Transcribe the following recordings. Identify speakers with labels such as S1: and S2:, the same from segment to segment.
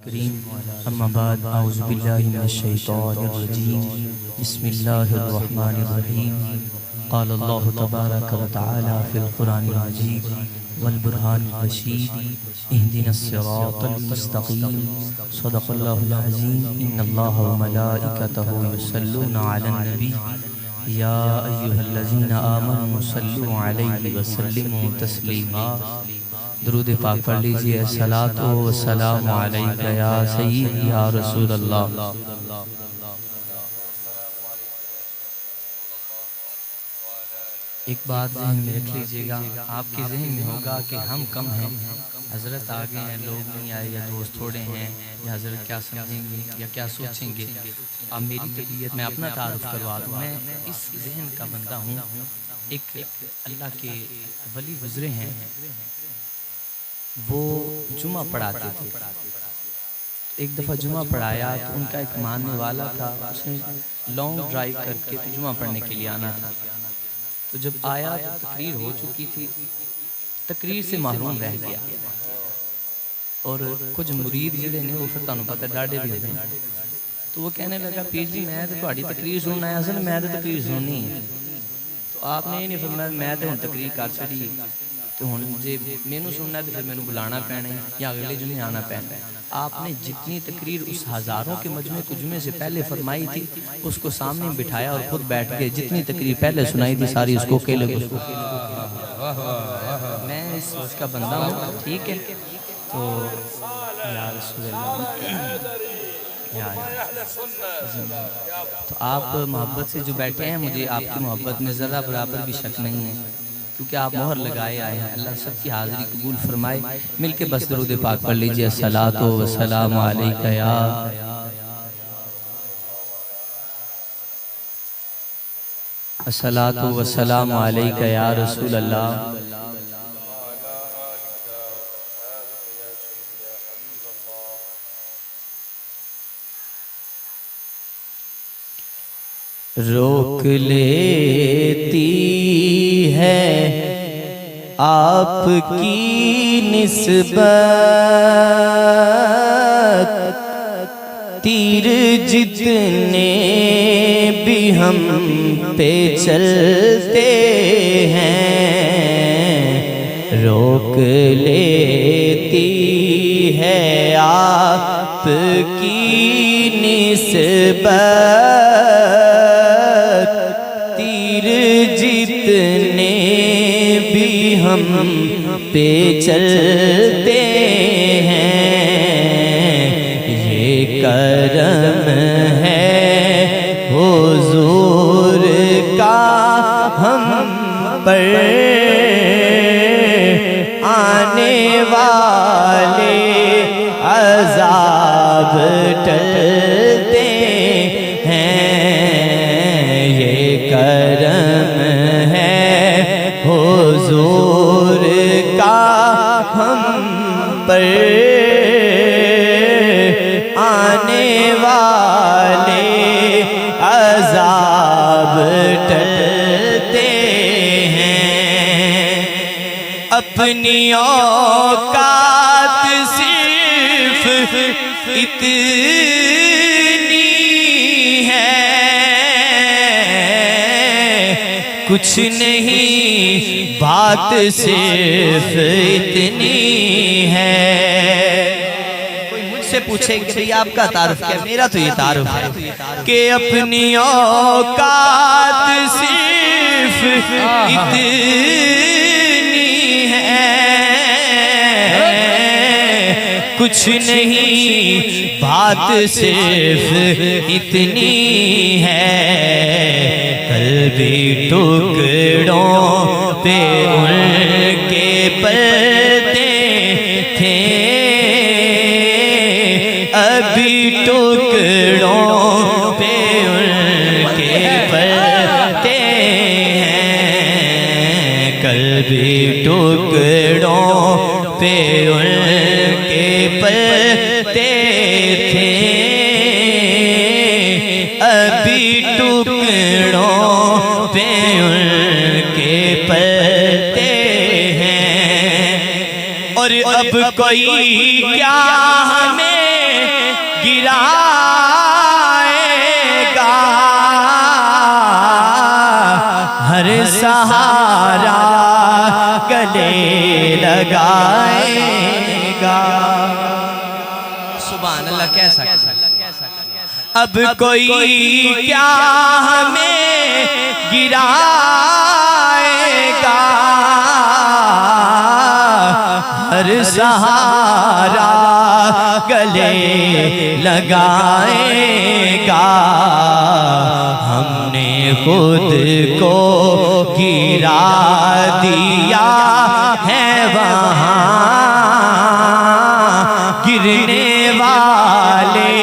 S1: کریم اما بعد اعوذ باللہ من الشیطان الرجیم بسم اللہ الرحمن الرحیم قال اللہ تبارک و تعالی فی القرآن العجیب والبرہان الرشید اہدنا الصراط المستقیم صدق اللہ العظیم ان اللہ وملائکتہ یصلون علی النبی یا ایہا الذین آمنوا صلوا علیہ وسلموا تسلیما۔ درود پاک پڑھ لیجئے۔ الصلاۃ والسلام علیک یا سیدی یا رسول اللہ۔ ایک بات ذہن میں رکھ لیجئے گا، آپ کے ذہن میں ہوگا کہ ہم کم ہیں، حضرت آگے ہیں، لوگ نہیں آئے، یا دوست تھوڑے ہیں، یا حضرت کیا سمجھیں گے یا کیا سوچیں گے۔ اب میری طبیعت میں اپنا تعارف کروا دوں، میں اس ذہن کا بندہ ہوں۔ ایک اللہ کے ولی گزرے ہیں، وہ جمعہ پڑھاتے تھے۔ ایک دفعہ جمعہ پڑھایا تو ان کا ایک ماننے والا تھا، اس نے لانگ ڈرائیو کر کے جمعہ پڑھنے کے لیے آنا تھا۔ تو جب آیا تو تقریر ہو چکی تھی، تقریر سے محروم رہ گیا، اور کچھ مرید جڑے نے وہ پھر تانوں پتہ ڈاڈے بھی ہوتے ہیں، تو وہ کہنے لگا پیر جی میں تو تہاڈی تقریر سننا ہے، اصل میں تو تقریر سننی ہے۔ تو آپ نے یہ نہیں فرمایا میں تو ہن تقریر کر چھڑی، تو ہن جے مینوں سننا ہے تو پھر مینوں بلانا پینا ہے یا اگلے جمعے آنا پینا ہے۔ آپ نے جتنی تقریر اس ہزاروں کے مجمع کو جمعے سے پہلے فرمائی تھی اس کو سامنے بٹھایا اور خود بیٹھ گئے، جتنی تقریر پہلے سنائی تھی ساری اس کو کیلے کو۔ میں اس سوچ کا بندہ ہوں، ٹھیک ہے؟ تو یا رسول اللہ، تو آپ محبت سے جو بیٹھے ہیں، مجھے آپ کی محبت میں ذرا برابر بھی شک نہیں ہے، کیونکہ آپ مہر لگائے آئے ہیں۔ اللہ سب کی حاضری قبول فرمائے۔ مل کے بس درود پاک پڑھ لیجئے۔ الصلاۃ والسلام علیک یا الصلاۃ والسلام علیک یا رسول اللہ۔ روک لیتی ہے آپ کی نسبت، تیر جتنے بھی ہم پہ چلتے ہیں، روک لیتی ہے آپ کی نسبت، جتنے بھی ہم پہ چلتے ہیں، یہ کرم ہے حضور کا ہم پر، آنے والے عذاب ٹلتے ہیں، یہ کرم حضور کا ہم پر، آنے والے عذاب ٹلتے ہیں۔ اپنی اوقات صرف اتنی ہے، کچھ نہیں بات صرف اتنی ہے۔ کوئی مجھ سے پوچھے کہ بھئی آپ کا تعارف کیا ہے؟ میرا تو یہ تعارف ہے کہ اپنی اوقات صرف اتنی ہے، کچھ نہیں بات صرف اتنی ہے۔ قلبی ٹکڑوں پہ ان کے پردے تھے، ابھی ٹکڑوں پہ ان کے پردے ہیں، قلبی ٹکڑوں پہ ان کے پردے تھے، ابھی ٹکڑوں پہ ان کے پردے ہیں، اور اب کوئی کیا ہمیں سہارا گلے لگائے گا۔ سبحان اللہ کہہ سکتا ہے۔ اب کوئی کیا ہمیں گرائے گا، ہر سہارا گلے لگائے گا۔ ہم نے خود کو گرا دیا ہے وہاں، گرنے والے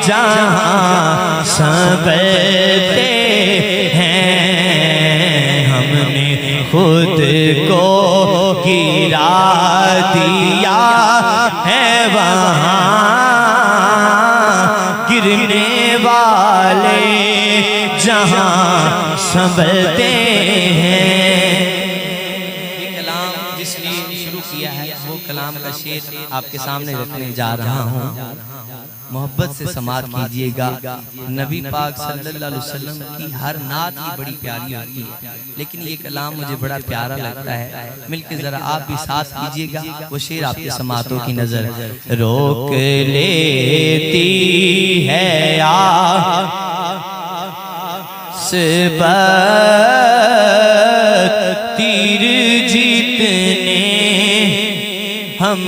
S1: جہاں سنبھلتے ہیں۔ ہم نے خود کو گرا دیا ہے وہاں، گرنے والے جہاں سنبھلتے ہیں۔ یہ کلام جس لیے شروع کیا ہے وہ کلام کا شعر آپ کے سامنے رکھنے جا رہا ہوں، محبت سے سماعت کیجئے گا۔ نبی پاک صلی اللہ علیہ وسلم کی ہر نعت ہی بڑی پیاری ہوتی ہے، لیکن یہ کلام مجھے بڑا پیارا لگتا ہے، مل کے ذرا آپ بھی ساتھ کیجئے گا۔ وہ شعر آپ کی سماعتوں کی نظر روک لیتی ہے آسبت تیر جتنے ہم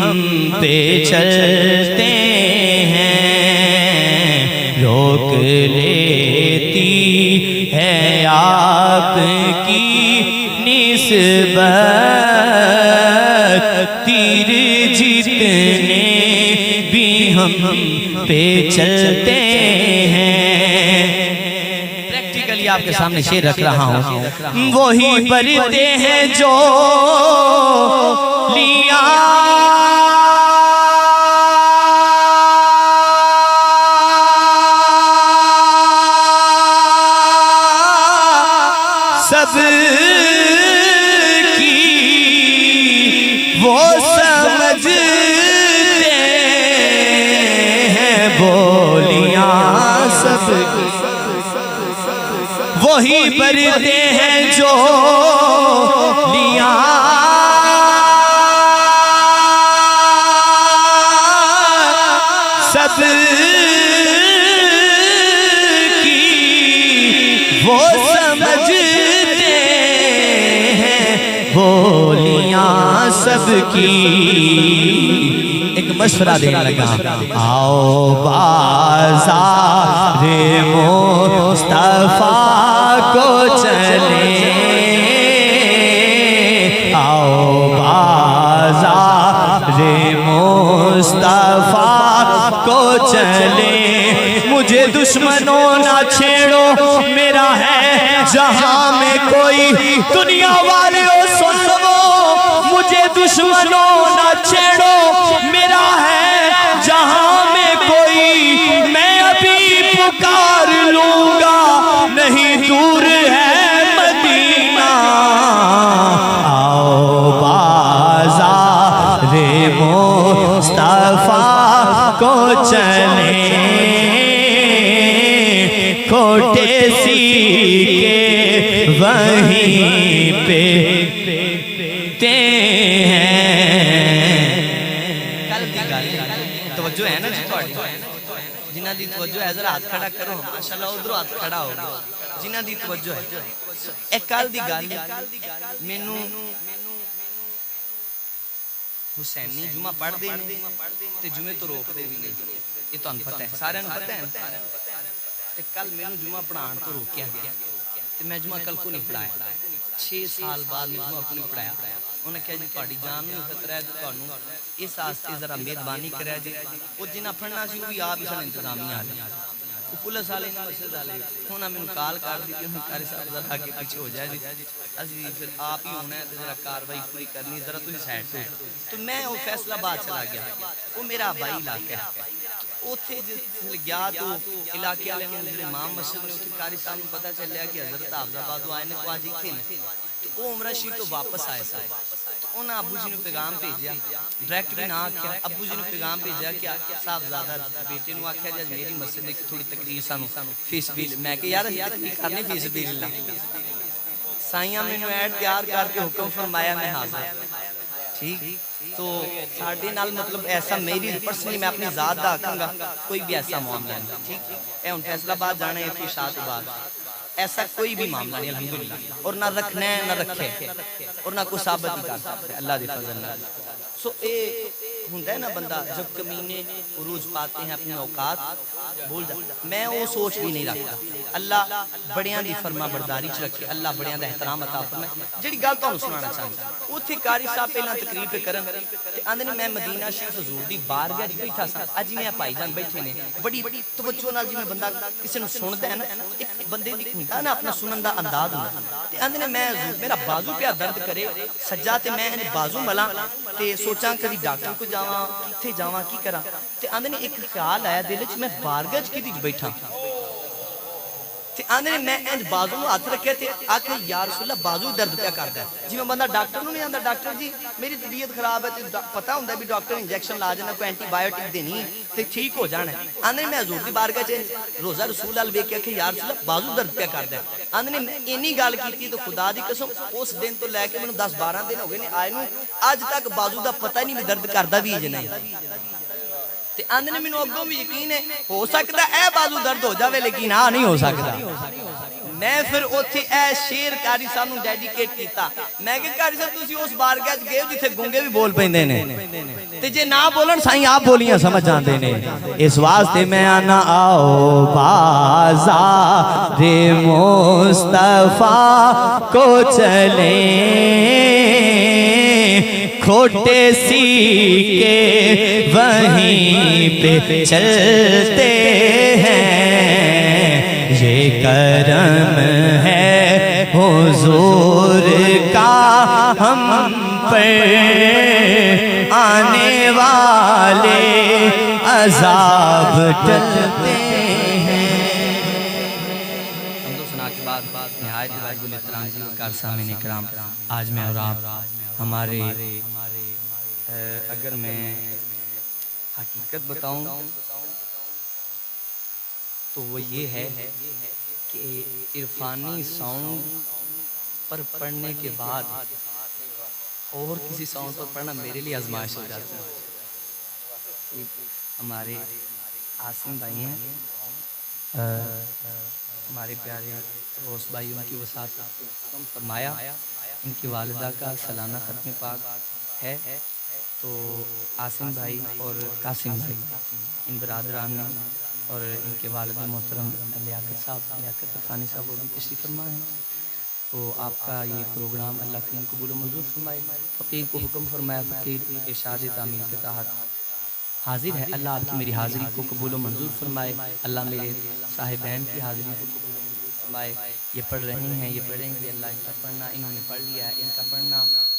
S1: پہ چلتے ہیں، روک لیتی ہے آپ کی نسبت تیر جتنے بھی ہم پہ چلتے ہیں۔ پریکٹیکلی آپ کے سامنے شعر رکھ رہا ہوں۔ وہی پرتے ہیں جو لیا سب کی وہ سمجھتے ہیں بولیاں سب کی، وہی پرتے ہیں جو لیا سب کی وہ سمجھتے ہیں بولیاں سب کی۔ ایک مشورہ دینے لگا، آؤ بازار مصطفیٰ کو چلیں، آؤ بازار مصطفیٰ کو چلیں، مجھے دشمنوں نہ چھیڑو، میرا ہے جہاں میں کوئی، دنیا والیوں سن لو، مجھے دشمنوں نہ چھیڑو، میرا ہے جہاں میں کوئی، میں ابھی پکار لوں گا، نہیں دور ہے مدینہ، آؤ بازار مصطفیٰ کو چلیں، کھوٹے سیکھے وہیں پہ توجہ ہے نا جنہ دی توجہ ہے ذرا ہاتھ کھڑا کرو، ماشاءاللہ ادھروں ہاتھ کھڑا ہو جنہ دی توجہ ہے۔ ایک کال دی گل مینوں حسینی جمعہ پڑھ دے تے جمعے تو روک دے بھی نہیں، یہ تو پتہ ہے سارے نوں پتہ ہے۔ ایک کل مینوں جمعہ پڑھان تو روکیا گیا تے میں جمعہ کل کو نہیں پڑھایا، 6 سال بعد میں جمعہ کو نہیں پڑھایا۔ انہیں کہا جی تہاڈی جان نوں خطرہ ہے تے تانوں اس واسطے ذرا مہربانی کرے جی، وہ جنہ پڑھنا سی وہ بھی آپ ہی سن انتظامیہ والے، وہ پولیس والے نے مسجد والے انہاں مینوں کال کر دی کہ قاری صاحب ذرا آگے پیچھے ہو جائے جی، اسی پھر آپ ہی ہونا ہے تے ذرا کاروائی پوری کرنی، ذرا تسی سائڈ تے۔ تو میں وہ فیصل آباد چلا گیا، وہ میرا آبائی علاقہ ہے، اوتھے جس گیا تو علاقے والے نے امام مسجد نے اوتھے قاری صاحب نوں پتہ چلیا کہ حضرت حافظ آباد آئے نے تو اج ایتھے نے، تو وہ عمرہ شریف تو واپس آئے سن، تو انہاں ابو جی نوں پیغام بھیجیا، ڈائریکٹ بھی نہ آکھیا، ابو جی نوں پیغام بھیجیا کہ صاحبزادہ بیٹے نوں آکھیا جی میری مسجد ایک تھوڑی تقریر سانوں فی سبیل، میں کہ یار تقریر کرنی فی سبیل اللہ،
S2: سائیاں میں نے ایڈ تیار کر کے حکم فرمایا میں حاضر. ٹھیک تو ساڑھے نال مطلب ایسا میری پرسنلی میں اپنی ذات دا آکھاں گا کوئی بھی ایسا معاملہ نہیں. ٹھیک اے ان فیصلہ بات جانا ہے کوئی شاعت بعد ایسا کوئی بھی معاملہ نہیں الحمدللہ. اور نہ رکھنا ہے نہ رکھے اور نہ کوئی ثابت نہیں کر سکتا ہے اللہ دی فضل نال. سو اے ہوندہ ہے نا بندہ جب کمینے عروج پاتے ہیں اپنی اوقات بول جا میں وہ سوچ بھی نہیں رکھتا. اللہ بڑیاں دی فرما برداری چ رکھے اللہ بڑیاں دا احترام عطا فرمائے. جڑی گل تانوں سنانا چاہندا اوتھے قاری صاحب پہلاں تقریر پہ کرن تے آندے نے میں مدینہ شریف حضور دی بارگاہ وچ بیٹھا سا. اج میں بھائی جان بیٹھے نے بڑی توجہ نال جویں بندہ کسے نوں سندا ہے نا ایک بندے دی ہوندا نا اپنا سنن دا انداز ہوندا. تے آندے نے میں میرا بازو پہ درد کرے سجا تے میں بازو ملاں تے سوچاں کدی ڈاکٹر کو جاواں کتھے جاواں کی کراں. تے آندے نے ایک خیال آیا دل وچ میں بارگاہ وچ کدی بیٹھا تے آندے نے میں انج بازو نوں ہاتھ رکھیا تے آکھے یا رسول اللہ بازو درد پیا کردا ہے. جویں بندہ ڈاکٹر نوں نہیں آندا ڈاکٹر جی میری طبیعت خراب ہے تے پتہ ہوندا ہے بھی ڈاکٹر انجیکشن لا جانا کوئی اینٹی بایوٹک دینی تے ٹھیک ہو جانا ہے. آندے نے میں حضور دی بارگاہ وچ روزہ رسول اللہ ویکھ کے کہ یا رسول اللہ بازو درد پیا کردا ہے. آندے نے میں اینی گل کیتی تو خدا دی قسم اس دن تو لے کے مینوں 10-12 دن ہو گئے نے آئے نوں اج تک بازو دا پتہ نہیں میں درد کردا بھی ہے نہیں. تے آندے نے مینوں اگوں بھی یقین ہے ہو سکدا اے بازو درد ہو جاوے لیکن آ نہیں ہو سکدا. میں پھر اوتھے اے شیر قاری صاحب نوں ڈیڈیکیٹ کیتا. میں کہ قاری صاحب تسی اس بارگاہ وچ گئے جتھے گونگے بھی بول پیندے نے تے جے نہ بولن سائیں آپ بولیاں سمجھ جاندے نے. اس واسطے میں آنا آؤ بازار مصطفیٰ کو چلیں کھوٹے سیکے وہیں پہ چلتے ہیں. یہ کرم ہے حضور کا ہم پر آنے والے عذاب ٹلتے ہیں. حمد و ثنا کے بعد نہایت واجب الاحترام جی وقار سامعین اکرام آج میں اور آپ ہمارے اگر میں حقیقت بتاؤں تو وہ یہ ہے کہ عرفانی ساؤنڈ پر پڑھنے کے بعد اور کسی ساؤنڈ پر پڑھنا میرے لیے آزمائش ہو جاتی ہے. ہمارے عاصم بھائی ہیں ہمارے پیارے روس بھائی ان کی وسعت فرمایا. ان کی والدہ کا سالانہ ختم پاک ہے تو عاصم بھائی اور قاسم بھائی ان برادران نے اور ان کے والد محترم لیاقت صاحب لیاقت عرفانی صاحب وہ بھی تشریف فرما ہیں. تو آپ کا یہ پروگرام اللہ کریم قبول و منظور فرمائے. فقیر کو حکم فرمایا فقیر ارشاد تعمیل کے تحت حاضر ہے. اللہ آپ کی میری حاضری کو قبول و منظور فرمائے. اللہ میرے صاحبین کی حاضری کو قبول و منظور فرمائے. یہ پڑھ رہے ہیں یہ پڑھیں گے اللہ ان کا پڑھنا انہوں نے پڑھ لیا ہے ان کا پڑھنا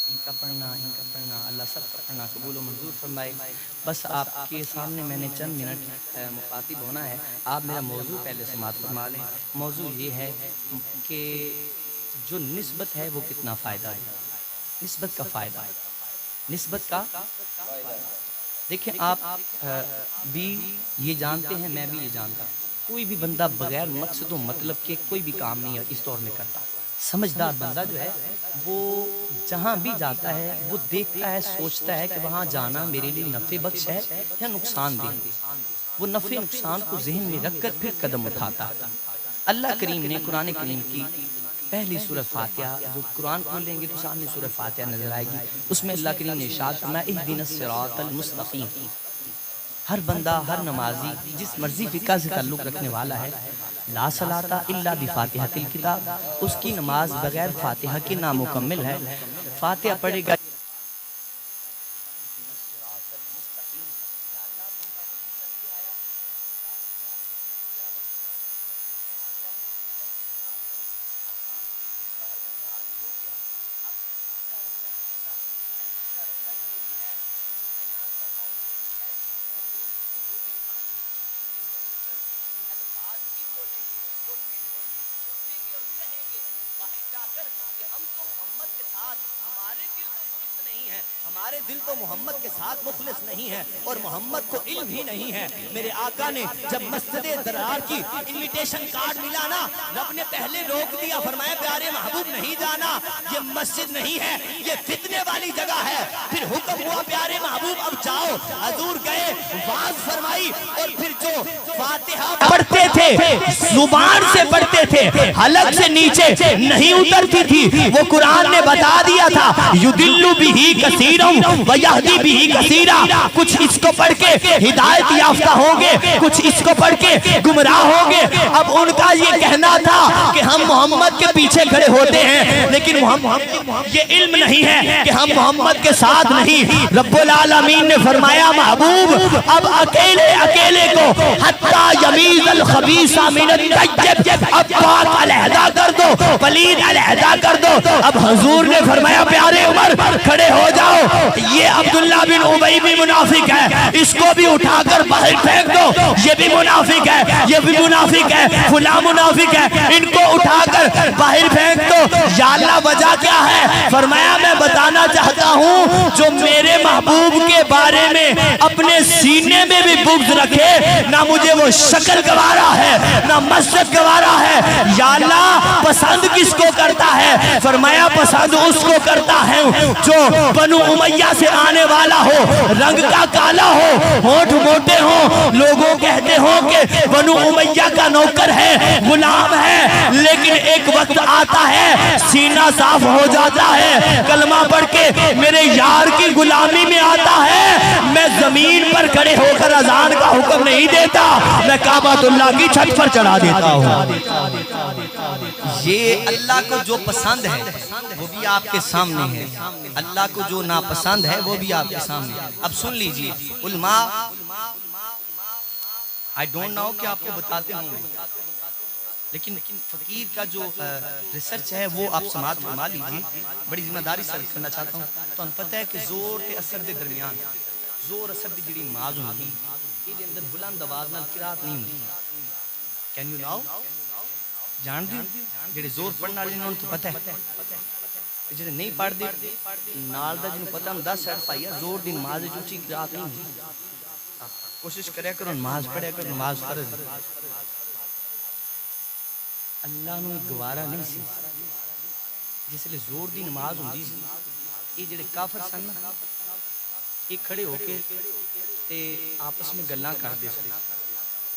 S2: ان کا پڑھنا ان کا پڑھنا اللہ سب کا پڑھنا قبول و منظور فرمائے. بس آپ کے سامنے میں نے چند منٹ مخاطب ہونا ہے. آپ میرا موضوع پہلے سماعت فرما لیں. موضوع یہ ہے کہ جو نسبت ہے وہ کتنا فائدہ ہے. نسبت کا فائدہ نسبت کا دیکھیں آپ بھی یہ جانتے ہیں میں بھی یہ جانتا ہوں کوئی بھی بندہ بغیر مقصد و مطلب کے کوئی بھی کام نہیں اس دور میں کرتا. سمجھدار بندہ جو ہے وہ جہاں بھی جاتا ہے وہ دیکھتا ہے سوچتا ہے کہ وہاں جانا میرے لیے نفع بخش ہے یا نقصان دہ. وہ نفع نقصان کو ذہن میں رکھ کر پھر قدم اٹھاتا. اللہ کریم نے قرآن کریم کی پہلی سورہ فاتحہ جو قرآن کھولیں گے تو سامنے سورہ فاتحہ نظر آئے گی. اس میں اللہ کریم نے ارشاد فرمایا اہدنا الصراط المستقیم. ہر بندہ ہر نمازی جس مرضی فقہ سے تعلق رکھنے والا ہے لا صلاۃ الا بفاتحۃ الکتاب اس کی نماز بغیر فاتحہ کے نامکمل ہے. فاتحہ پڑھے گا ہم تو محمد کے ساتھ ہمارے دل کا
S3: ہمارے دل تو محمد کے ساتھ مخلص نہیں ہے اور محمد کو علم ہی نہیں ہے. میرے آقا نے جب مسجد درار کی انویٹیشن کارڈ ملا نا, رب نے پہلے روک دیا, فرمایا پیارے محبوب نہیں جانا, یہ مسجد نہیں ہے, یہ فتنے والی جگہ ہے. پھر حکم ہوا پیارے محبوب اب جاؤ. حضور گئے, واز فرمائی, اور پھر جو فاتحہ پڑھتے تھے زبان سے پڑھتے تھے, حلق سے نیچے نہیں اترتی تھی. وہ قرآن نے بتا دیا تھا یدل بہی کثیرا ویہدی بہی کثیرا. کچھ اس کو پڑھ کے ہدایت یافتہ ہوں گے, کچھ اس کو پڑھ کے گمراہ ہوں گے. اب ان کا یہ کہنا تھا کہ ہم محمد کے پیچھے کھڑے ہوتے ہیں, لیکن یہ علم نہیں ہے کہ ہم محمد کے ساتھ نہیں. رب العالمین نے فرمایا محبوب اب اکیلے اکیلے کو حتی یمیز الخبیث من الطیب, اب پاک علیحدہ کر دو, پلید علیحدہ کر دو. اب حضور نے فرمایا پیارے عمر کھڑے ہو جاؤ, یہ عبداللہ بن ابی بھی منافق ہے, اس کو بھی اٹھا کر باہر پھینک دو. یہ بھی منافق ہے, یہ بھی منافق ہے, فلاں منافق ہے, ان کو اٹھا کر باہر پھینک دو. یا اللہ وجہ کیا ہے؟ فرمایا میں بتانا چاہتا ہوں جو میرے محبوب کے بارے میں اپنے سینے میں بھی بغض رکھے, نہ مجھے وہ شکل گوارا ہے نہ مسجد گوارا ہے. یا اللہ پسند کس کو کرتا ہے؟ فرمایا پسند اس کو کرتا ہے جو بنو امیہ سے آنے والا ہو, رنگ کا کالا ہو, ہونٹ موٹے ہوں, لوگوں کہتے ہوں کہ بنو امیہ کا نوکر ہے, غلام ہے, لیکن ایک وقت آتا ہے سینہ صاف ہو جاتا ہے, کلمہ پڑھ کے میرے یار کی غلامی میں آتا ہے. میں زمین پر کھڑے ہو کر اذان کا حکم نہیں دیتا, میں کعبۃ اللہ کی چھت پر چڑھا دیتا ہوں.
S2: یہ اللہ کو جو پسند ہے وہ بھی آپ کے سامنے ہے, اللہ کو جو ناپسند ہے وہ بھی آپ کے سامنے. اب سن لیجئے علماء, I don't know کہ آپ کو بتاتے ہوں, لیکن فقیر کا جو ریسرچ ہے وہ آپ سماعت فرما لیجئے. بڑی ذمہ داری سے کرنا چاہتا ہوں. تو ہم پتہ ہے کہ زور تے اثر دے درمیان, زور اثر دی جڑی نماز ہوندی اے دے اندر بلند آواز نال قرات نہیں ہوندی. کین یو ناؤ جان دی جڑے زور پڑھن والے انہاں نوں تو پتہ ہے, جڑے نہیں پڑھ دے نال دا جنوں پتہ ہم 10 سیٹ پائی زور دی نماز وچ اونچی قرات نہیں ہوندی. کوشش کریا کرو نماز پڑھیا کرو, نماز فرض ہے. اللہ نوں گوارا نہیں سی جس لئے زور دی نماز ہوندی سی. یہ جڑے کافر سن نا, یہ کھڑے ہو کے تے آپس میں گلاں کردے سن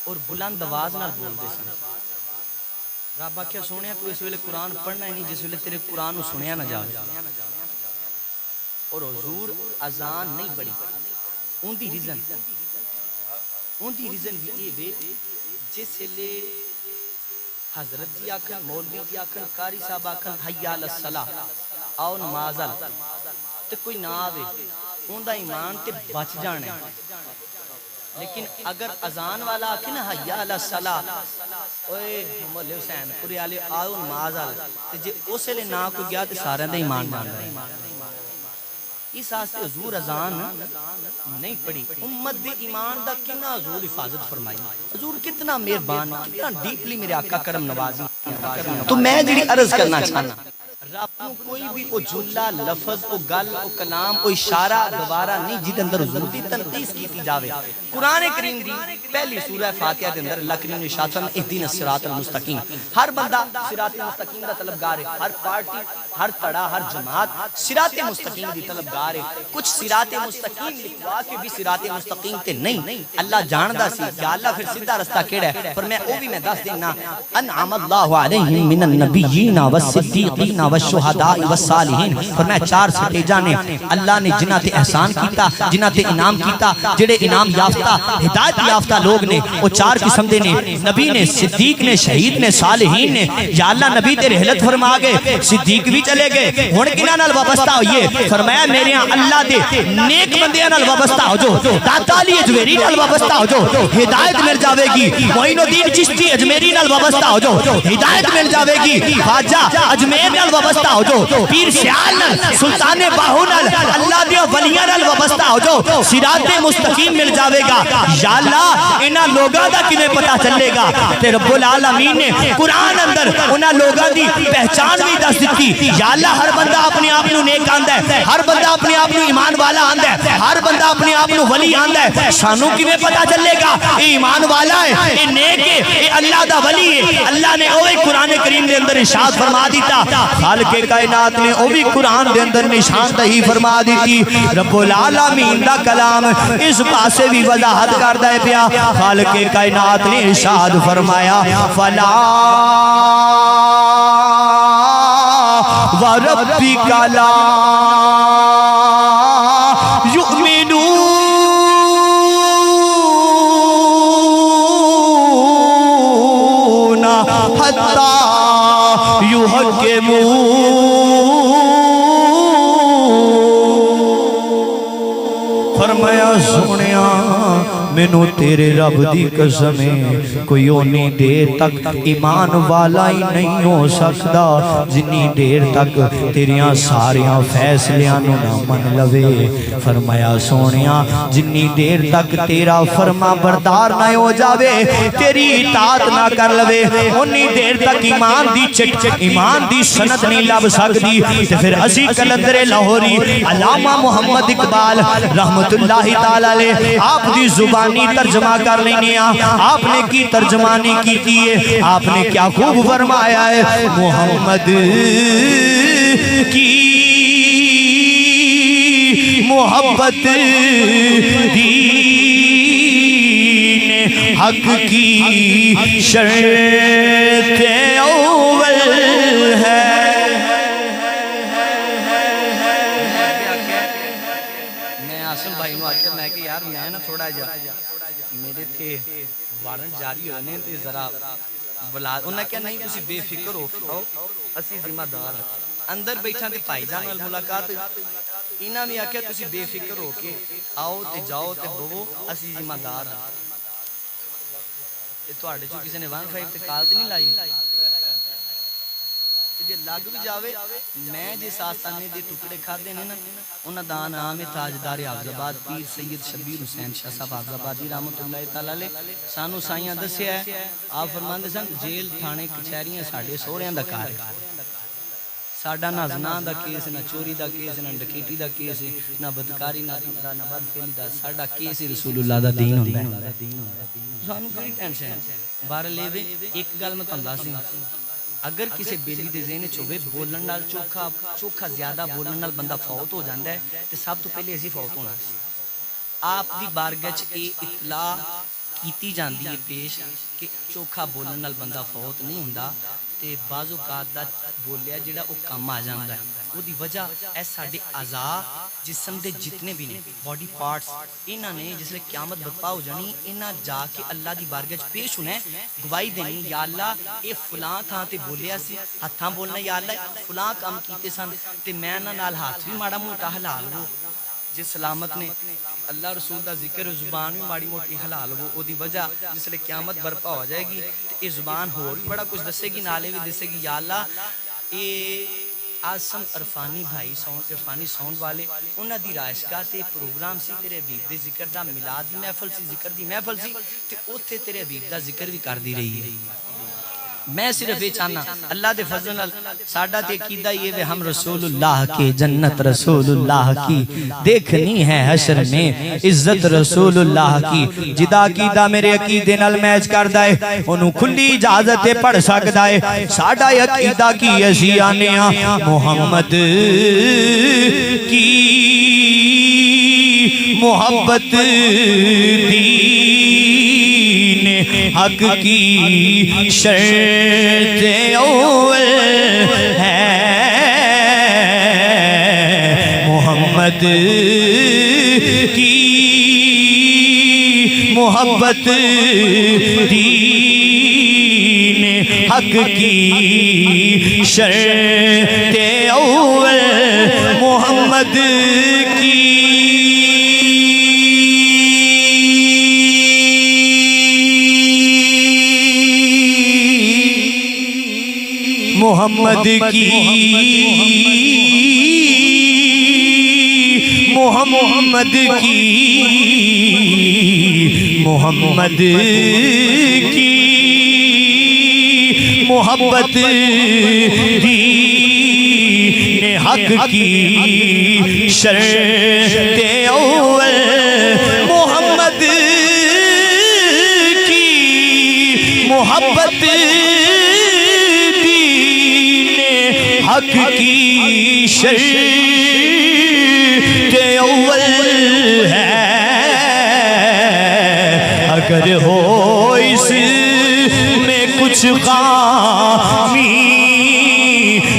S2: اور بلند آواز نال بولدے سن. رب آکھیا سونیا تو اس ویلے قرآن پڑھنا ہی نہیں جس ویلے تیرے قرآن نو سنیا نہ جاوے. اور حضور اذان نہیں پڑھی. اون دی ریزن بھی یہ وے جس لے حضرت جی آکھن, مولوی جی آکھن, قاری صاحب آکھن حی علی الصلاۃ, آؤ نماز ال, تے کوئی نہ آوے اون دا ایمان تے بچ جانا ہے. لیکن اگر اذان والا آکھے نا حی علی الصلاۃ, اوے محمد حسین پوری والے آؤ نماز ال, تے جے اس لے نہ کوئی گیا تے سارے دا ایمان بن رہا ہے. اس واسطے حضور اذان نہیں پڑھی. امت دے ایمان دا کتنا حضور حفاظت فرمائی, حضور کتنا مہربان, کتنا ڈیپلی میرے آقا کرم نوازی. تو میں جڑی عرض کرنا چاہنا, رب نو کوئی بھی او جملہ, لفظ, او گل, او کلام, او اشارہ گوارا نہیں جہدے اندر حضور دی تنقید کیتی جاوے. قرآن کریم دی پہلی سورہ فاتحہ دے اندر اللہ کریم نے ارشاد فرمایا اہدنا الصراط المستقیم. ہر بندہ صراط مستقیم دا طلبگار ہے, ہر پارٹی, ہر تڑا, ہر جماعت صراط مستقیم دی طلبگار ہے. کچھ صراط مستقیم لکھوا کے بھی صراط مستقیم تے نہیں. اللہ جاندا سی کہ اللہ پھر سیدھا رستہ کیڑا ہے, پر میں او بھی میں دس دینا, انعم اللہ علیہم من النبیین والصدیقین والشہداء والصالحین. فرمایا 4 سٹیجاں نے اللہ نے جنہاں تے احسان کیتا, جنہاں تے انعام کیتا, جڑے انعام یافتہ ہدایت یافتہ لوگ نے وہ 4 قسم دے نے, نبی نے, صدیق نے, شہید نے, صالحین نے. یا اللہ نبی تے رحلت فرما گئے, صدیق بھی چلے گئے, ہن کنہاں نال وابستہ ہوئیے؟ فرمایا میرے اللہ دے نیک بندیاں نال وابستہ ہو جو, داتا علی اجمیری نال وابستہ ہو جو, ہدایت مل جاوے گی. معین الدین چشتی اجمیری نال وابستہ ہو جو, ہدایت مل جاوے گی. خواجہ اجمیر نال
S3: وابستہ ہو جو پیر سیال نال سلطان باہو نال اللہ دے ولیاں نال وابستہ ہو جو صراط مستقیم مل جاوے گا یا اللہ انہاں لوگاں دا کیویں پتہ چلے گا تے رب العالمین نے قرآن اندر انہاں لوگاں دی پہچان بھی دس دتی یا اللہ ہر بندہ اپنے آپ نو نیک آندا ہے ہر بندہ اپنے آپ نو ایمان والا آندا ہے ہر بندہ اپنے آپ نو ولی آندا ہے سانو کیویں پتہ چلے گا اے ایمان والا ہے اے نیک ہے اے اللہ دا ولی ہے اللہ نے اوے قرآن کریم دے اندر ارشاد فرما دیتا خالق کائنات نے او بھی قرآن دے اندر نشاندہی فرما دیتی رب العالمین دا کلام اس پاسے بھی وضاحت کردا ہے پیا خالق کائنات نے ارشاد فرمایا فلا وربک لا یؤمنون حتی فرمایا سونیا مینوں تیرے رب دی قسم ہے کوئی اونی دیر تک ایمان والا ہی نہیں ہو سکتا جنی دیر تک تیریاں ساریاں فیصلیاں نو نہ من لوے فرمایا سونیا جنی دیر تک تیرا فرما بردار نہ ہو جاوے تیری اطاعت نہ کر لوے اونی دیر تک ایمان دی چٹ ایمان دی سند نہیں لب سکتی تے پھر اسی کلندر لاہوری علامہ محمد اقبال رحمت اللہ تعالی علیہ آپ دی زبانی ترجمہ کر لینے آپ نے کی ترجمانی کی ہے آپ نے کیا خوب فرمایا ہے محمد کی محبت دین حق کی شرط اول ہے
S2: میں کہ یار میں نا تھوڑا جا میرے تھے وارنٹ جاری ہونے تے ذرا بلا انہاں کیا نہیں تسی بے فکر ہو اسی ذمہ دار اندر بیٹھا تے بھائی جان نال ملاقات انہاں نے آکھیا تسی بے فکر ہو کے آؤ تے جاؤ تے بوو اسی ذمہ دار ہاں تے تواڈے چوں کسی نے 15 تے کال تے نہیں لائی جے لگ بھی جاوے میں جس آستانے دے ٹکڑے کھادے نے نا انہاں دا نام تاجدار حافظ آباد پیر سید شبیر حسین شاہ صاحب حافظ آبادی رحمت اللہ تعالی علیہ سانو سائیاں دسیا ہے آپ فرماندے سن جیل تھانے کچہریاں ساڈے سوہریاں دا کار ہے ساڈا نہ زنا دا کیس نہ چوری دا کیس نہ ڈکیٹی دا کیس نہ بدکاری نہ بدفعلی دا ساڈا کیس رسول اللہ دا دین ہوندا ہے سانو کوئی ٹینشن ہے بار لیوے ایک گل میں تانوں دس دیں اگر کسی بیلی دے ذہن چوبے بولن نال چوکھا زیادہ بولن نال بندہ فوت ہو جاندا ہے تے سب تو پہلے اسی فوت ہونا آپ دی بارگاہ چ اے اطلاع کیتی جاندی ہے پیش کہ چوکھا بولن نال بندہ فوت نہیں ہوندا تے بعض اوقات دا بولیا جڑا او کم آ جاندا ہے او دی وجہ اے ساڈے اعضاء جسم دے جتنے بھی نے باڈی پارٹس انہاں نے جس لے قیامت برپا ہو جانی انہاں جا کے اللہ دی بارگاہ چ پیش ہونا ہے گواہی دینی یا اللہ اے فلاں تھاں تے بولیا سی ہتھاں بولنا یا اللہ فلاں کام کیتے سن تے میں انہاں نال ہاتھ بھی ماڑا موٹا ہلا لو جس سلامت نے اللہ رسول دا ذکر زبان بھی ماڑی موٹی حلال ہو او دی وجہ جس لئے قیامت برپا ہو جائے گی تو یہ زبان ہو بھی بڑا کچھ دسے گی نالے بھی دسے گی یا اللہ اے آسم عرفانی بھائی عرفانی ساؤنڈ والے انہاں دی رائشگاہ تے پروگرام سی تیرے حبیب دے ذکر دا میلاد دی محفل سی ذکر دی محفل سی تے اوتھے تیرے حبیب دا ذکر بھی کر دی رہی ہے میں صرف یہ چاہنا اللہ دے فضل ساڈا تے عقیدہ یہ ہے ہم رسول اللہ کے جنت رسول اللہ کی دیکھنی ہے حشر میں عزت رسول اللہ کی جدا عقیدہ میرے عقیدے نال میچ کردا ہے اونوں کھلی اجازت پڑھ سکدا ہے ساڈا عقیدہ کی اسی آنے محمد کی محبت حق کی شرط اول ہے محمد کی محبت دین حق کی شرط اول محمد کی
S3: محمد کی محمد کی محمد کی محبت دین حق کی شرط اول محمد کی محبت دین حق کی شرط اول ہے اگر ہو اس میں کچھ خامی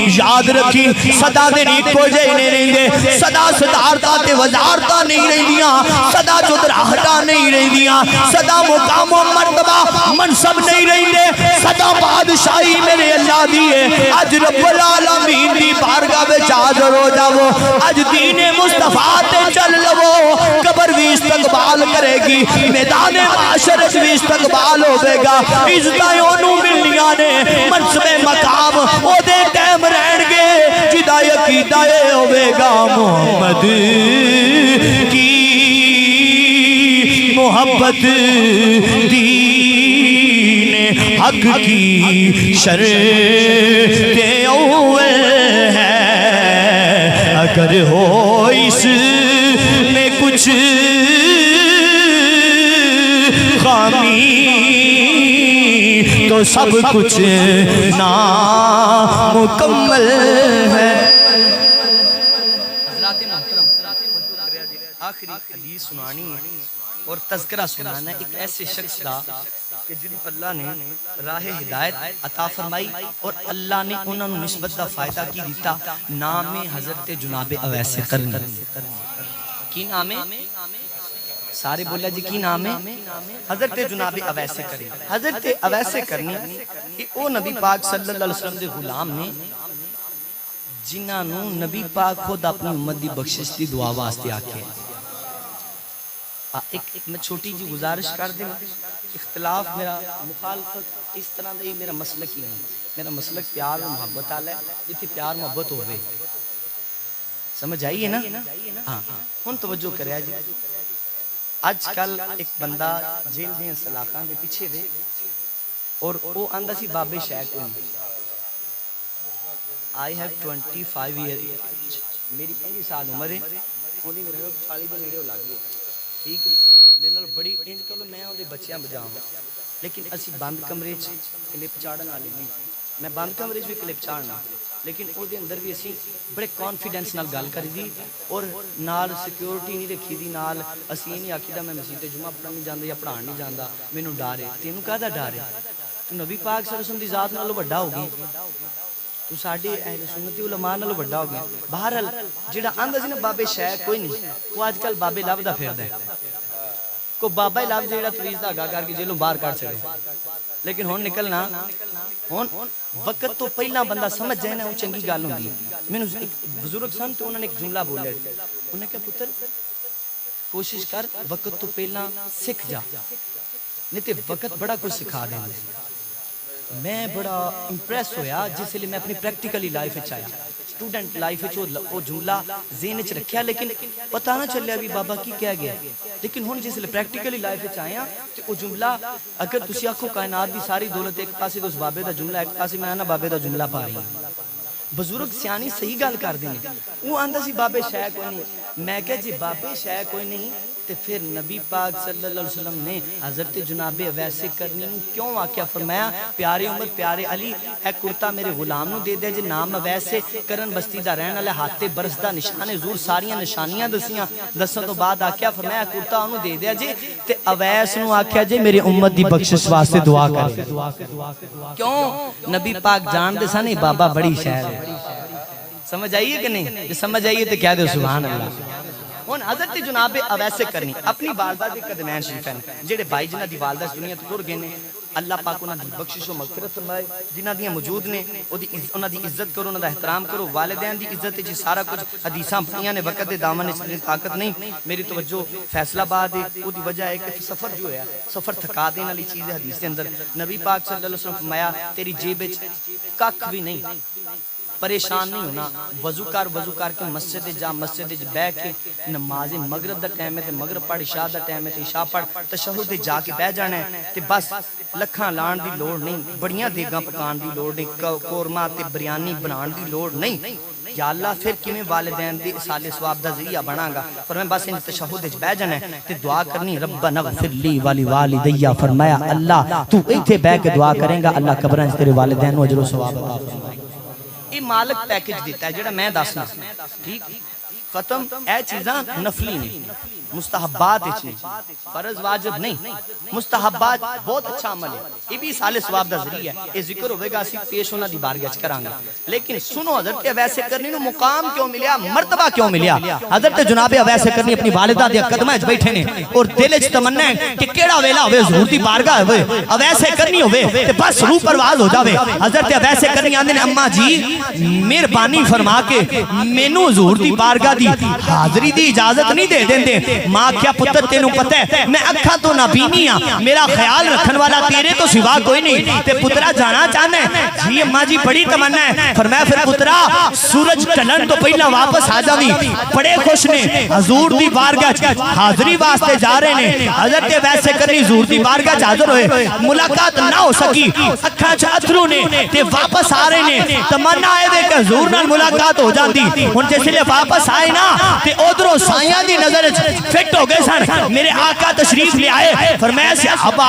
S3: یاد رکھی صدا دے نیک کو جائے نہیں رہیں دے صدا صدارتا تے وزارتا نہیں رہیں دیاں صدا چودراہٹا نہیں رہیں دیاں صدا مقام و مرتبہ منصب نہیں رہیں دے صدا بادشاہی میرے اللہ دیئے اج رب العالمین دی بارگاہ بے چادر ہو جاؤ اج دین مصطفیٰ تے چل لو قبر بھی استقبال کرے گی میدان معاشرت بھی استقبال ہوئے گا عزتائیں انہوں ملنیاں نے منصب مقام او دے ٹیم رہن گے جدہ عقیدہ ہوئے گا محمد کی محبت دین حق کی شرط اول ہے اگر ہو اس میں کچھ خامی تو سب کچھ نامکمل ہے
S2: حضرات محترم آخری حدیث سنانی ہے اور تذکرہ سنانا ہے ایک ایسے شخص دا کہ جن اللہ نے راہ ہدایت عطا فرمائی اور اللہ نے انہوں نے نسبت دا فائدہ کی دیتا نام حضرت جناب اویس قرنی کی نام ہے سارے بولیا جی کی نام ہے حضرت جناب اویس قرنی حضرت اویس قرنی او نبی پاک صلی اللہ علیہ وسلم دے غلام نے جنہاں نو نبی پاک خود اپنی امت دی بخشش دی دعا واسطے آکھے ایک میں چھوٹی جی گزارش کر دیں اختلاف میرا مخالفت اس طرح دے میرا مسلک ہی نہیں میرا مسلک پیار و محبت آلہ ہے جتنی پیار محبت ہوئے سمجھ آئیے نا ہاں ہن توجہ کریا جی آج کل ایک بندہ جیل دیں سلاخان دے پیچھے دے اور وہ آندہ سی بابے شیخ ہوئی I have 25 years میری 25 سال عمر ہے انہی میرے کو 40 دے نیڑے لگ گئے ٹھیک ہے میرے نال بڑی انج کرو میں اودے بچیاں بجاواں لیکن اسی بند کمرے چ کلپ چاڑن والے نہیں میں بند کمرے چ بھی کلپ چاڑنا لیکن او دے اندر بھی اسی بڑے کانفیڈنس نال گل کری دی اور نال سیکیورٹی نہیں رکھی دی نال اسی نہیں آکھیدا میں مسجد جمعہ پڑھن نہیں جاندا یا پڑھان نہیں جاندا مینوں ڈر ہے تینوں کاہدا ڈر ہے تو نبی پاک صلی اللہ علیہ وسلم دی ذات نالوں بڑا ہو گئی تو ساڈے اہل سنتی علماء نالوں بڑا ہو گیا بہرحال جڑا آندا سی نا بابے شیخ کوئی نہیں وہ اج کل بابے لبدا پھردا ہے کو بابا ہی لب جیڑا تریز دھاگا کر کے جیلوں باہر کر چھڑے لیکن ہن نکلنا ہن وقت تو پہلا بندہ سمجھ جائے نا وہ چنگی گل ہوندی مینوں ایک بزرگ سن تو انہوں نے ایک جملہ بولیا انہوں نے کہا پتر کوشش کر وقت تو پہلا سکھ جا نہیں تے وقت بڑا کچھ سکھا دیں میں بڑا امپریس ہویا جس لئے میں اپنی پریکٹیکلی لائف آیا اسٹوڈنٹ لائف وہ جملہ ذہن چ رکھیا لیکن پتہ نہ چلیا بھی بابا کی کہہ گیا لیکن ہن جس لئے پریکٹیکلی لائف آیا تے وہ جملہ اگر تسی آکھو کائنات دی ساری دولت ایک پاسے تو اس بابے دا جملہ ایک پاسے میں نا بابے دا جملہ پا رہی ہوں بزرگ سیانی صحیح گل کر دیں وہ آندہ سی بابے شاہ کوئی نہیں میں کہا جی بابے شاہ کوئی نہیں تے پھر نبی پاک صلی اللہ علیہ وسلم نے حضرت جناب اویس قرنی کیوں واقعہ فرمایا پیارے عمر پیارے علی اے کرتا میرے غلام نو دے دے جے نام اویس کرن بستی دا رہن والے ہاتھ تے برس دا نشان زور ساریاں نشانیاں دسیاں دسن تو بعد آکھیا فرمایا کرتا انو دے دیا جے تے اویس نو آکھیا جے میری امت دی بخشش واسطے دعا کرے کیوں نبی پاک جان دے سا نہیں بابا بڑی شہر ہے سمجھ آئیے کہ نہیں سمجھ آئیے تو کہہ دے سبحان اللہ ہن حضرت جناب اویس قرنی اپنی والدہ دے قدمین شریف ہیں جڑے بھائی جنہاں دی والدہ دنیا تو ٹر گئے نے اللہ پاک انہاں دی بخشش و مغفرت فرمائے جنہاں دیاں موجود نے انہاں دی عزت کرو انہاں دا احترام کرو والدین دی عزت جی سارا کچھ حدیثاں پڑھیاں نے وقت دے دامن اس طاقت نہیں میری توجہ فیصلہ آباد ہے وہ دی وجہ ہے کہ سفر جو ہے سفر تھکا دینے والی چیز ہے حدیث کے اندر نبی پاک صلی اللہ علیہ وسلم فرمایا تیری جیب وچ ککھ بھی نہیں پریشان نہیں ہونا وضو کر کے مسجد جا مسجد بیٹھ کے نماز مغرب دا ٹائم ہے تے مغرب پڑھ عشاء دا ٹائم ہے تے عشاء پڑھ تشہد جا کے بیٹھ جانا ہے تے بس لکھاں لان دی لوڑ نہیں بڑیاں دیگاں پکان دی لوڑ نہیں قورمہ تے بریانی بنان دی لوڑ نہیں یا اللہ پھر کیویں والدین دی اصال ثواب دا ذریعہ بنا گا فرمایا بس ان تشہد وچ بیٹھ جانا ہے تے دعا کرنی ربنا اغفر لی ولی والدی فرمایا اللہ تو ایتھے بیٹھ کے دعا کرے گا اللہ قبراں وچ تیرے والدین نوں اجر و ثواب عطا فرمائے یہ مالک پیکج دیتا ہے جڑا میں دسنا ٹھیک ختم اے چیزاں نفلی نہیں مستحبات نہیں فرض واجب نہیں مستحبات بہت اچھا عمل ہے یہ بھی سال ثواب دا ذریعہ ہے یہ ذکر ہوئے گا اسی پیش ہونا دی بارگاہ کریں گا لیکن سنو حضرت ویسے کرنی نو مقام کیوں ملیا مرتبہ کیوں ملیا حضرت جناب ویسے کرنی اپنی والدہ دے قدمہ وچ بیٹھے نے اور دل وچ تمنا ہے کہ کیڑا ویلا ہوئے حضور دی بارگاہ ہوئے ویسے کرنی ہوئے تے بس روح پرواز ہو جاوے حضرت ویسے کرنی آندے نے اماں جی مہربانی فرما کے مینوں حضور دی بارگاہ دی حاضری دی اجازت نہیں دے دیندے ماں کیا پتر تینوں پتہ ہے میں اکھا تو نبینی ہاں میرا خیال رکھن والا تیرے تو سوا کوئی نہیں تے پترا جانا چاہنا ہے جی اماں جی بڑی تمنا ہے فرمایا پھر پترا سورج ڈھلن تو پہلا واپس آ جاوی بڑے خوش نے حضور دی بارگاہ حاضری واسطے جا رہے نے حضرت ویسے کرنی حضور دی بارگاہ حاضر ہوئے ملاقات نہ ہو سکی اکھاں چ اتھرو نے تے واپس آ رہے نے تمنا ہے کہ حضور نال ملاقات ہو جاندی ہن جس لے واپس آئے نا تے ادھروں سایاں دی نظر فٹ ہو گئے سن میرے آقا تشریف لے آئے فرمایا صحابہ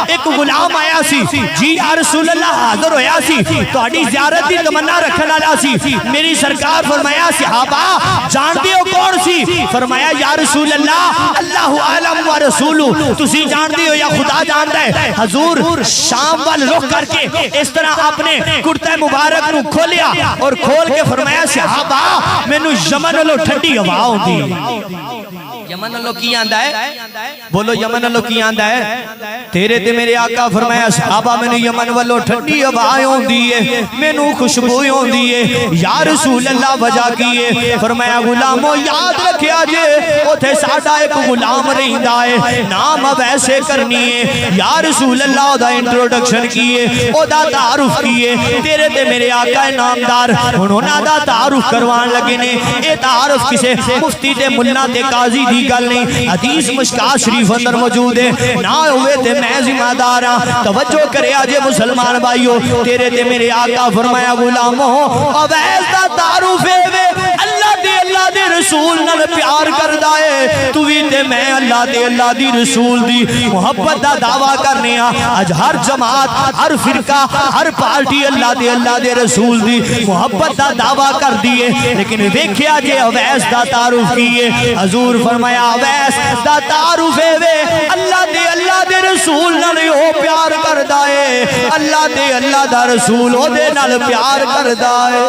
S2: ایک غلام آیا سی جی یا رسول اللہ حاضر ہویا سی تہاڈی زیارت دی تمنا رکھن والا سی میری سرکار فرمایا صحابہ جاندے ہو کون سی فرمایا یا رسول اللہ اللہ اعلم و رسولہ تسی جاندے ہو یا خدا جاندا ہے حضور شام وال رخ کر کے اس طرح اپنے کرتا مبارک نو کھولیا اور کھول کے فرمایا صحابہ مینوں یمن والوں ٹھنڈی ہوا ہوندی یمن اللہ کی آندہ ہے بولو یمن اللہ کی آندہ ہے تیرے تے میرے آقا فرمایا صحابہ میں نے یمن والوں ٹھنڈی ہوائیں ہوندی میں نو خوشبوئیں ہوندی یا رسول اللہ وجہ کیے فرمایا غلاموں یاد رکھیا جے اوتھے ساڈا ایک غلام رہندا ہے نام ویسے کرنی ہے یا رسول اللہ دا انٹروڈکشن کیے او دا تعارف کیے تیرے تے میرے آقا نامدار انہوں دا تعارف کروان لگے نے اے تعارف کسے مفتی تے ملہ تے قاضی دی گل نہیں حدیث مشکات شریف اندر موجود ہے نہ ہوئے تے میں ذمہ دار ہاں توجہ کرے آجے مسلمان بھائیو تیرے تے میرے آقا فرمایا غلاموں اویس دا تعارف ہے اللہ دے رسول نال پیار کردا ہے تو بھی تے میں اللہ دی رسول دی محبت دا دعویٰ کرنے ہاں اج ہر جماعت ہر فرقہ ہر پارٹی اللہ دے رسول دی محبت دا دعویٰ کر دیئے لیکن دیکھیا جے اویس دا تعارف کیے حضور فرمایا اویس دا تعارف ہے اللہ دے رسول نال او پیار کردا ہے اللہ دا رسول او دے نال پیار کردا ہے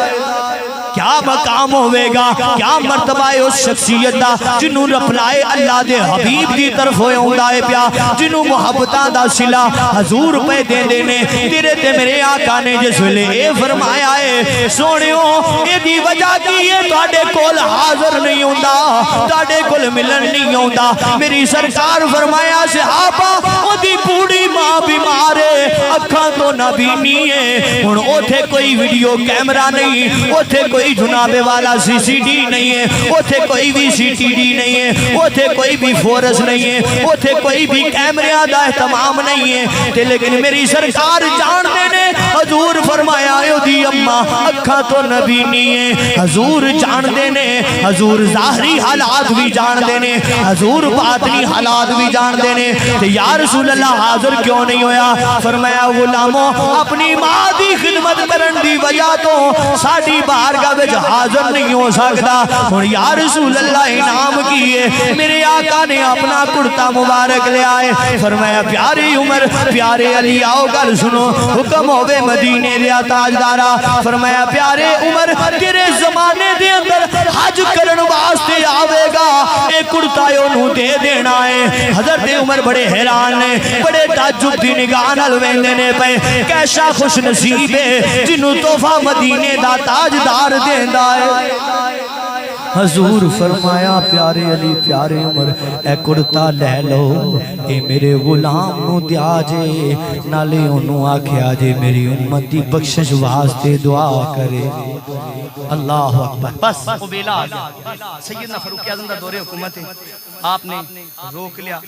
S2: کیا مقام ہوئے گا کیا مرتبہ ہے اس شخصیت دا جنہوں رپلائے اللہ دے حبیب دی طرف ہوئے ہوندائے پیا جنہوں محبتان دا صلہ حضور پہ دے دینے تیرے تے میرے آقا نے جس ویلے اے فرمایا ہے سونیوں اے دی وجہ کی ہے تواڈے کول حاضر نہیں ہوندا تواڈے کول ملن نہیں ہوندا میری سرکار فرمایا صحابہ او دی بوڑھی ماں بیمار ہے اکھاں تو نہ بینی ہے ہن اوتھے کوئی ویڈیو کیمرہ نہیں اوتھے کوئی جناب والا سی سی ڈی نہیں ہے اوتھے کوئی بھی سی ٹی ڈی نہیں ہے اوتھے کوئی بھی فورس نہیں ہے اوتھے کوئی بھی کیمرہ دا اہتمام نہیں ہے تے لیکن میری سرکار جان دینے حضور فرمایا اے دی اماں اکھاں تو نبی نہیں ہے حضور جان دینے حضور ظاہری حالات بھی جان دینے حضور باطنی حالات بھی جان دینے تے یا رسول اللہ حاضر کیوں نہیں ہویا فرمایا غلاموں اپنی ماں دی خدمت کرن دی وجہ تو ساڈی بارگاہ وچ حاضر نہیں ہو سکتا اور یا رسول اللہ انعام کیے میرے آقا نے اپنا کرتا مبارک لے آئے فرمایا پیاری عمر پیارے علی آؤ گل سنو حکم ہوئے مدینے لیا تاجدارا فرمایا پیارے عمر تیرے زمانے دے اندر حج کرن واسطے آوے گا ایک کرتا انہوں دے دینا ہے حضرت عمر بڑے حیران نے بڑے تعجب دی نگاہ نال ویندے
S3: نے پے کیسا خوش نصیب ہے جنوں تحفہ مدینے دا تاجدار دیندا ہے حضور فرمایا پیارے علی پیارے عمر اے کرتا لے لو اے میرے غلام نو دیا جے نالے انہوں آکھیا جے میری امت دی بخشش واسطے دعا کرے اللہ اکبر
S2: بس وہ بیلا آ گیا سیدنا فاروق اعظم دا دور حکومت ہے آپ نے روک لیا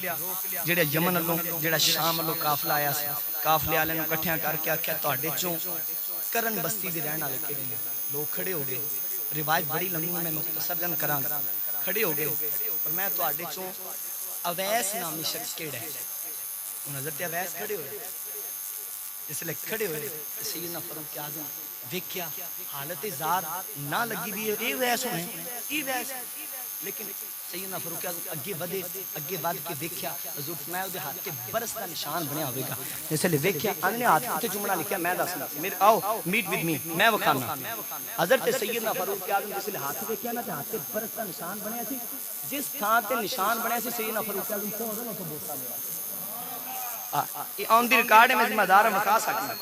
S2: جڑے یمن والوں جڑا شام والوں قافلہ آیا سی قافلے والے نوں اکٹھیاں کر کے آکھیا تواڈے چوں کرن بستی دے رہن والے کہڑے نے لوگ کھڑے ہو گئے روایت بڑی لمبی میں مختصر جن کراں کھڑے ہو گئے اور میں تواڈے چوں اویس نامی شخص کیڑا ہے ان حضرت اویس کھڑے ہوئے اس لئے کھڑے ہوئے سیدنا فاروق اعظم ویکھیا حالت ذات نہ لگی بھی اے ویس ہونے ای ویس لیکن سیدنا فاروق اعظم اگے بدے اگے بد کے دیکھیا حضور فرمایا دے ہاتھ تے برس دا نشان بنیا ہوے گا اس لیے دیکھیا انہوں نے ہاتھ تے جملہ لکھیا میں دسنا میرے آؤ میٹ ود می میں وکھانا حضرت سیدنا فاروق اعظم جس نے ہاتھ دیکھیا نا تے ہاتھ تے برس دا نشان بنیا سی جس تھاں تے نشان بنیا سی سیدنا فاروق اعظم فوراً اس بوسا لیا یہ آن دی ریکارڈ ہے میں ذمہ دار بتا سکتا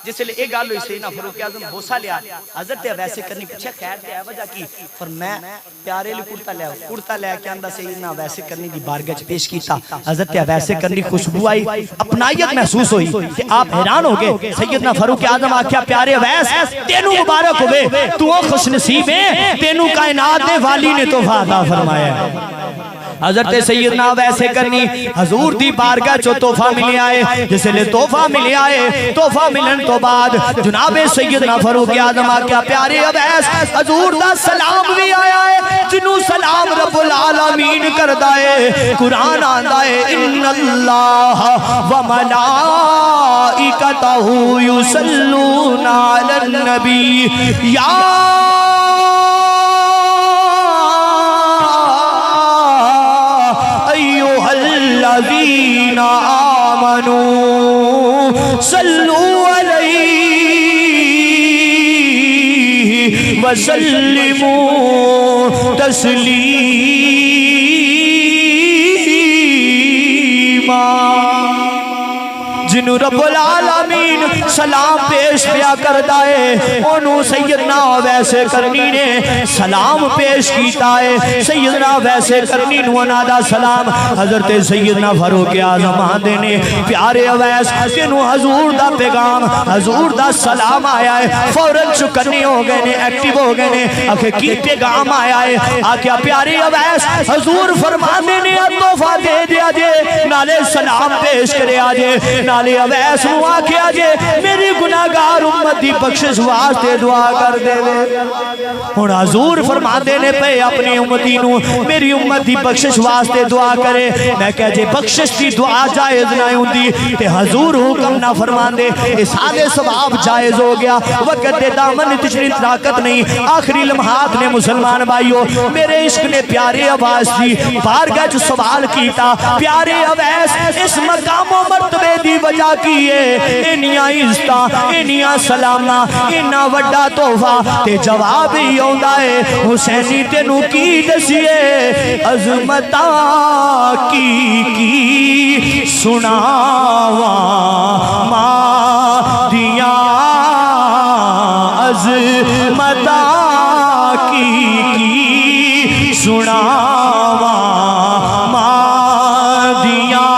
S2: جس لئے ایک گال ہوئی سیدنا فاروق اعظم بوسا لیا حضرت ویسے کرنی پچھے خیر دے وجہ کی پر میں پیارے لئے کرتا لیا کہ اندہ سیدنا ویسے کرنی دی بارگاہ پیش کیتا حضرت ویسے کرنی خوشبو آئی اپنائیت محسوس ہوئی کہ آپ حیران ہو گئے سیدنا فاروق اعظم آکھیا پیارے ویس تینوں مبارک ہوئے تو خوش نصیب ہے تینوں کائنات دے والی نے تحفہ عطا فرمایا ہے حضرت سیدنا ویسے کرنی حضور دی بارگاہ چو تحفہ ملے آئے جس لئے تحفہ ملے آئے تحفہ ملن تو بعد جناب سیدنا فاروق اعظم آکھیا پیارے ویس حضور دا سلام بھی آیا ہے جنوں سلام رب العالمین کر دائے قرآن آندائے ان اللہ و ملائکتہ یصلون علی النبی یا الذین آمنوا صلوا علیہ وسلموا تسلیما جنہوں رب العالمین سلام پیش پیا کر دائے انہوں سیدنا ویسے کرنی نے سلام پیش کیتا ہے سیدنا ویسے کرنی نوانادہ سلام حضرت سیدنا فاروق اعظم آندے نے پیارے ویس کنوں حضور دا پیغام حضور دا سلام آیا ہے فوراں چکنے ہو گئے نے ایکٹیو ہو گئے نے آکھے کی پیغام آیا ہے آکھیا پیارے ویس حضور فرمانے نے تحفہ دے دیا جے نالے سلام پیش کرے آجے نالے اویس نو آکھیا جے میری گناہگار امت دی بخشش واسطے دعا کر دے ہن حضور فرما دینے پہ اپنی امتی نو میری امت دی بخشش واسطے دعا کرے میں کہہ جے بخشش دی دعا جائز نہ ہوندی تے حضور حکم نہ فرما دے اس آدھے ثواب جائز ہو گیا وقت دے دامن تجھنی طاقت نہیں آخری لمحات نے مسلمان بھائیو میرے عشق نے پیارے آواز دی بارگاہ جو سوال کیتا پیارے اویس اس مقام و مرتبے دی وجہ کیے انیاں عزتاں انیاں سلاماں انہاں وڈا تحفہ تے جواب ہی ہوندہ ہے حسینی تینوں کی دسیے عظمتاں کی سناواں ماں دیاں عظمتاں کی سناواں ماں دیاں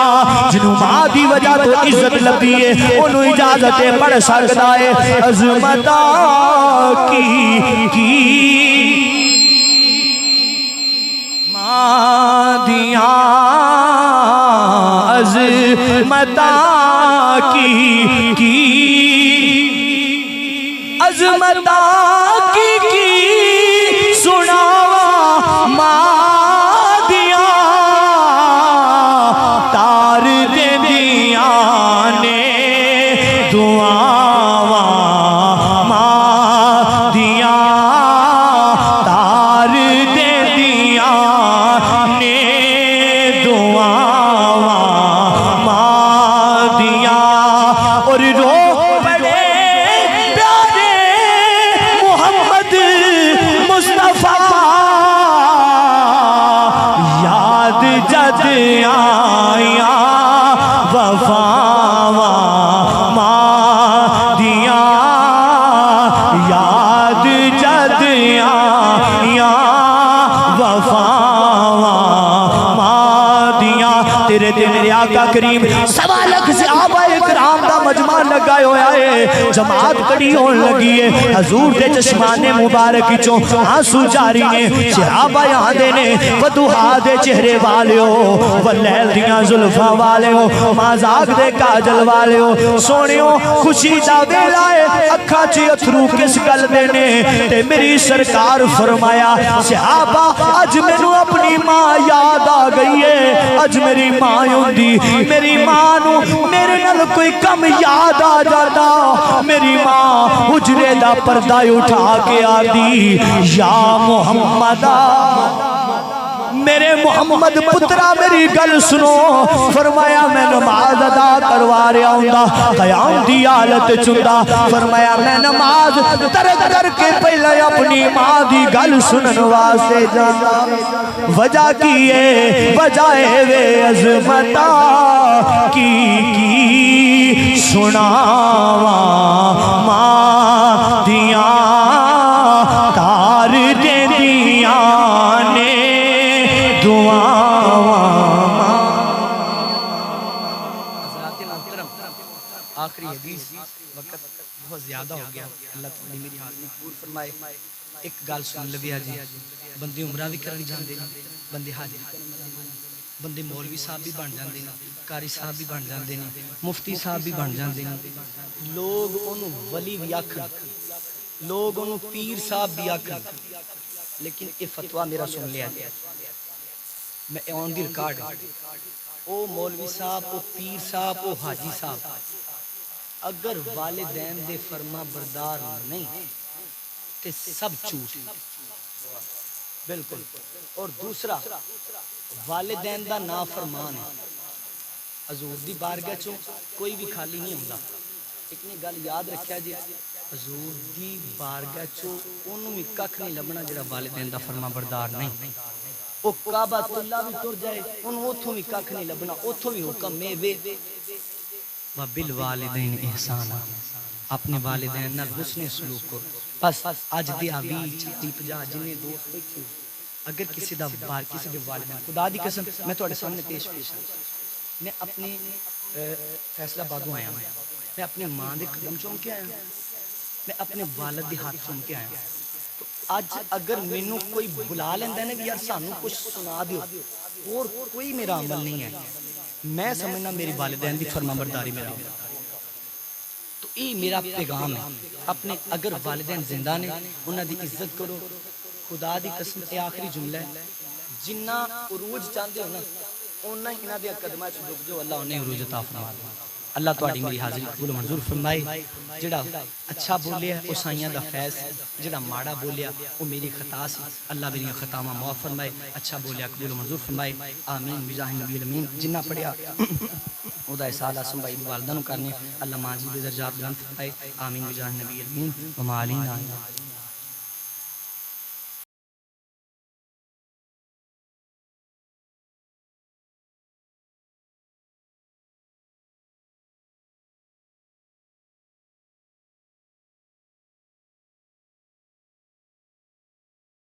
S2: جنہوں ماں دی وجہ تو عزت لبی ہے انہوں اجازت پڑھ سکتا ہے عظمتاں کی ماں دیاں عظمتاں کی عظمتاں کی سناواں ماں دیاں تار دے دیاں نے دعاواں ماں دیاں تار دے دیاں نے دعاواں ماں دیاں اور رو پڑے پیارے محمد مصطفیٰ یاد جد آیاں وفاواں ماں
S3: آقا کریم سوا لکھ صحابہ اکرام دا مجمع لگائے ہویا ہے جماعت کڑی ہون لگی ہے حضور دے چشمانے مبارک چوں آنسو جاری نے صحابہ یہاں دے نے فتوحا دے چہرے والے ہو واللیل دیاں زلفاں والے ہو مازاق دے کاجل والے ہو سونیوں خوشی دا ویلا ہے اکھا چی اتھرو کس گل دے نے تے میری سرکار فرمایا صحابہ اج میں نو اپنی ماں یاد آ گئی ہے اج میری ماں ہوندی میری ماں نو میرے نال کوئی کم یاد آ جاتا میری ماں حجرے دا پردہ اٹھا کے آدھی یا محمد میرے محمد پترا میری گل سنو فرمایا میں نماز ادا کروا رہا ہوں قیام دی حالت چندا فرمایا میں نماز در در کے پہلے اپنی ماں دی گل سنن واسطے جانا وجہ کیے وجہ وے عظمتا کی سناواں ماں دیاں کار دے دیاں نے
S2: حضرات محترم آخری حدیث وقت بہت زیادہ ہو گیا اللہ تعالی میری حاضری قبول فرمائے ایک گل سن لویا جی بندے عمرہ بھی کرن جاندے نے بندے حج بندے مولوی صاحب بھی بن جاندے نے قاری صاحب بھی بن جاندے نے مفتی صاحب بھی بن جاندے نے لوگ انہوں ولی بھی آکھن لوگ انہوں پیر صاحب بھی آکھن لیکن یہ فتوہ میرا سن لیا جائے میں آن دی ریکارڈ او مولوی صاحب او پیر صاحب او حاجی صاحب اگر والدین دے فرما بردار نہیں تے سب جھوٹ بالکل اور دوسرا والدین دا نافرمان ہے حضور دی بارگاہ چوں کوئی بھی خالی نہیں ہوندا اتنی گل یاد رکھیا جی حضور دی بارگاہ چوں انہوں بھی ککھ نہیں لبنا جڑا والدین دا فرما بردار نہیں او کعبہ اللہ بھی ٹر جائے انہوں اتھوں بھی ککھ نہیں لبنا اتھوں بھی حکم میں وے وَبِالْوَالِدَيْنِ احسانا اپنے والدین نال حسن سلوک کرو بس آج دیا بھی چتی پجا جنہیں دوست بیٹھے اگر کسی دا بار کسی دے والدین خدا دی قسم میں تھوڑے سامنے پیش میں اپنے فیصلہ بادوں آیا میں اپنے ماں دے قدم چوم کے آیا میں اپنے والد دے ہاتھ چوم کے آیا تو آج اگر مینوں کوئی بلا لیندہ ہے نا یار سانوں کچھ سنا دیو اور کوئی میرا عمل نہیں ہے میں سمجھنا میری والدین دی فرما برداری میرا ہوں تو یہ میرا پیغام ہے اپنے اگر والدین زندہ نے انہاں دی عزت کرو خدا دی قسم اے آخری جملہ ہے جنہ عروج چاندے ہو نا انہاں انہاں دے قدمہ چھ رک جو اللہ انہیں عروج عطا فرما دے اللہ تواڈی میری حاضری قبول منظور فرمائے جڑا اچھا بولیا وہ سائیاں دا فیض جڑا ماڑا بولیا وہ میری خطا سی اللہ میری خطاواں معاف فرمائے اچھا بولیا قبول منظور فرمائے آمین بجاہ نبی الامین جنہ پڑھیا او دا احسان آسم بھائی والدہ نو کرنے اللہ ماجد درجات بلند فرمائے آمین بجاہ نبی الامین وما علینا